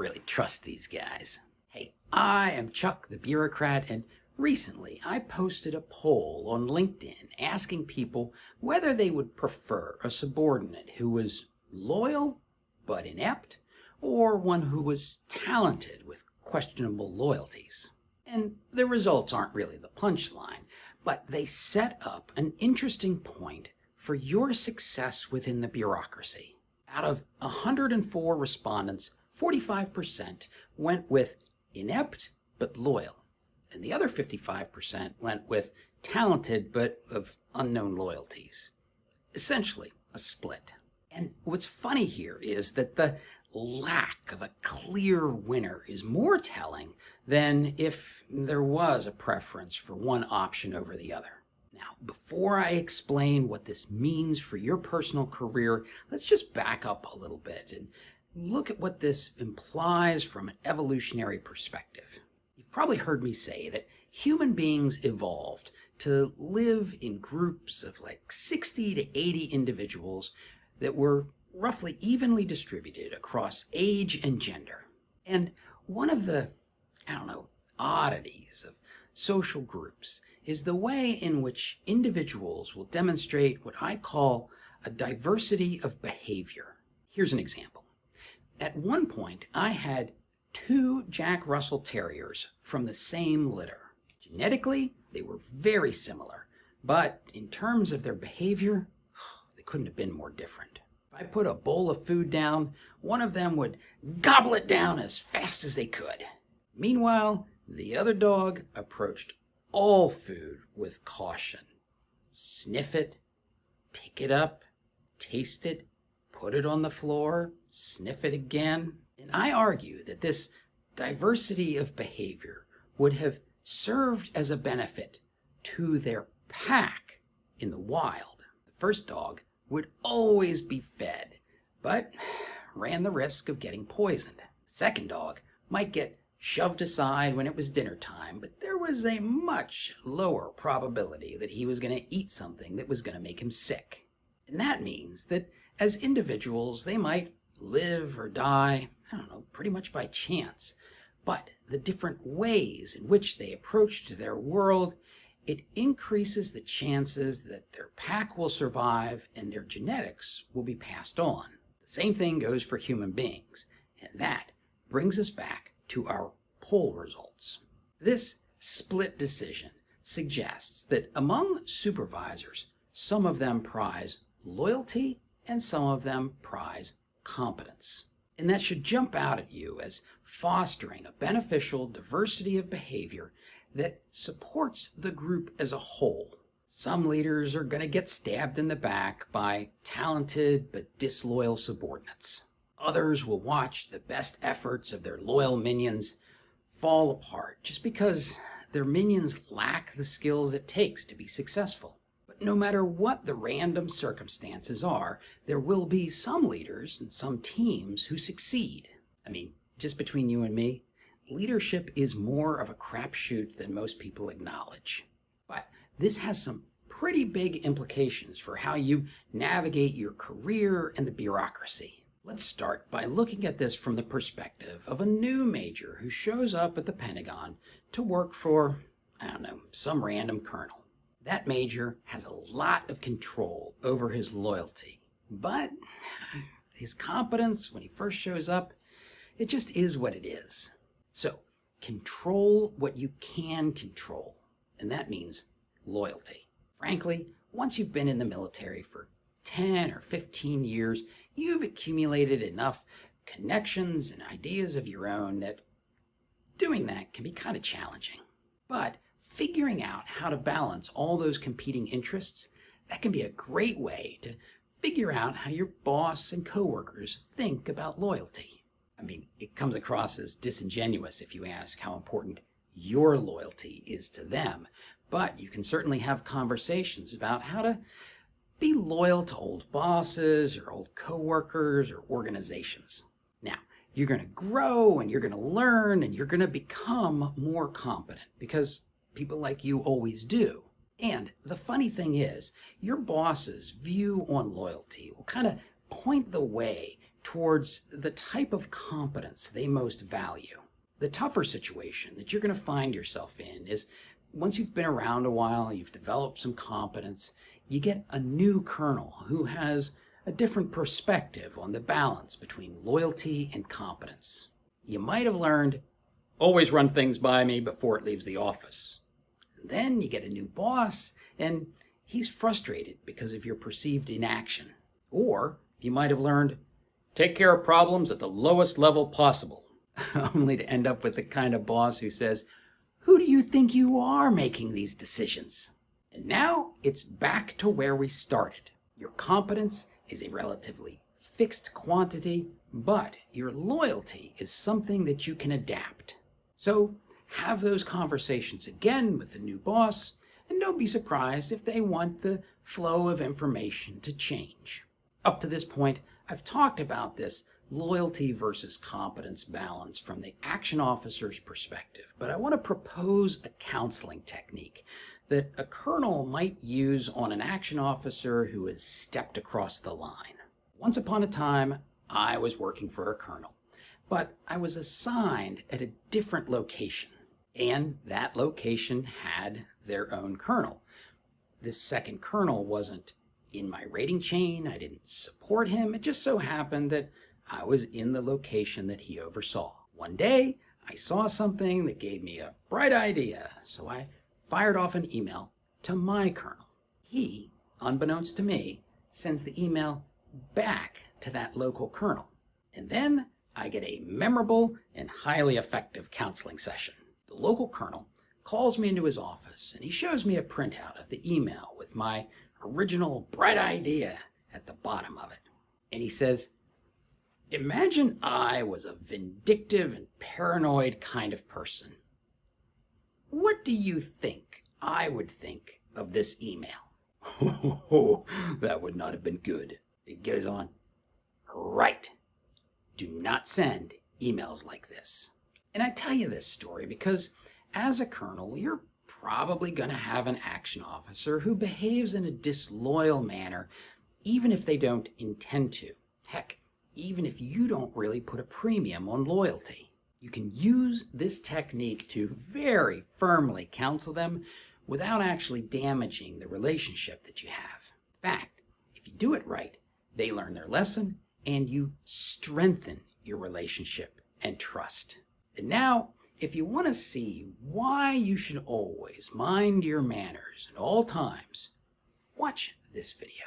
really trust these guys. Hey, I am Chuck the Bureaucrat, and recently I posted a poll on LinkedIn asking people whether they would prefer a subordinate who was loyal but inept, or one who was talented with questionable loyalties. And the results aren't really the punchline, but they set up an interesting point for your success within the bureaucracy. Out of 104 respondents, 45% went with inept but loyal, and the other 55% went with talented but of unknown loyalties. Essentially, a split. And what's funny here is that the lack of a clear winner is more telling than if there was a preference for one option over the other. Now, before I explain what this means for your personal career, let's just back up a little bit and look at what this implies from an evolutionary perspective. You've probably heard me say that human beings evolved to live in groups of like 60 to 80 individuals that were roughly evenly distributed across age and gender. And one of the, oddities of social groups is the way in which individuals will demonstrate what I call a diversity of behavior. Here's an example. At one point, I had 2 Jack Russell Terriers from the same litter. Genetically, they were very similar, but in terms of their behavior, they couldn't have been more different. If I put a bowl of food down, one of them would gobble it down as fast as they could. Meanwhile, the other dog approached all food with caution. Sniff it, pick it up, taste it, put it on the floor, sniff it again. And I argue that this diversity of behavior would have served as a benefit to their pack in the wild. The first dog would always be fed, but ran the risk of getting poisoned. The second dog might get shoved aside when it was dinner time, but there was a much lower probability that he was going to eat something that was going to make him sick. And that means that as individuals, they might live or die, pretty much by chance. But the different ways in which they approached their world, it increases the chances that their pack will survive and their genetics will be passed on. The same thing goes for human beings, and that brings us back to our poll results. This split decision suggests that among supervisors, some of them prize loyalty and some of them prize competence. And that should jump out at you as fostering a beneficial diversity of behavior that supports the group as a whole. Some leaders are going to get stabbed in the back by talented but disloyal subordinates. Others will watch the best efforts of their loyal minions fall apart just because their minions lack the skills it takes to be successful. But no matter what the random circumstances are, there will be some leaders and some teams who succeed. Just between you and me, leadership is more of a crapshoot than most people acknowledge. But this has some pretty big implications for how you navigate your career and the bureaucracy. Let's start by looking at this from the perspective of a new major who shows up at the Pentagon to work for, some random colonel. That major has a lot of control over his loyalty, but his competence when he first shows up, it just is what it is. So, control what you can control, and that means loyalty. Frankly, once you've been in the military for 10 or 15 years, you've accumulated enough connections and ideas of your own that doing that can be kind of challenging. But figuring out how to balance all those competing interests, that can be a great way to figure out how your boss and coworkers think about loyalty. It comes across as disingenuous if you ask how important your loyalty is to them, but you can certainly have conversations about how to be loyal to old bosses or old coworkers or organizations. Now, you're going to grow and you're going to learn and you're going to become more competent because people like you always do. And the funny thing is, your boss's view on loyalty will kind of point the way towards the type of competence they most value. The tougher situation that you're going to find yourself in is once you've been around a while, you've developed some competence, you get a new colonel who has a different perspective on the balance between loyalty and competence. You might have learned, always run things by me before it leaves the office. And then you get a new boss, and he's frustrated because of your perceived inaction. Or you might have learned, take care of problems at the lowest level possible, only to end up with the kind of boss who says, who do you think you are making these decisions? And now it's back to where we started. Your competence is a relatively fixed quantity, but your loyalty is something that you can adapt. So have those conversations again with the new boss, and don't be surprised if they want the flow of information to change. Up to this point, I've talked about this loyalty versus competence balance from the action officer's perspective, but I want to propose a counseling technique that a colonel might use on an action officer who has stepped across the line. Once upon a time, I was working for a colonel, but I was assigned at a different location, and that location had their own colonel. This second colonel wasn't in my rating chain. I didn't support him. It just so happened that I was in the location that he oversaw. One day, I saw something that gave me a bright idea, so I fired off an email to my colonel. He, unbeknownst to me, sends the email back to that local colonel. And then I get a memorable and highly effective counseling session. The local colonel calls me into his office and he shows me a printout of the email with my original bright idea at the bottom of it. And he says, imagine I was a vindictive and paranoid kind of person. What do you think I would think of this email? Oh, that would not have been good. It goes on. Right. Do not send emails like this. And I tell you this story because as a colonel, you're probably going to have an action officer who behaves in a disloyal manner, even if they don't intend to. Heck, even if you don't really put a premium on loyalty. You can use this technique to very firmly counsel them without actually damaging the relationship that you have. In fact, if you do it right, they learn their lesson and you strengthen your relationship and trust. And now, if you want to see why you should always mind your manners at all times, watch this video.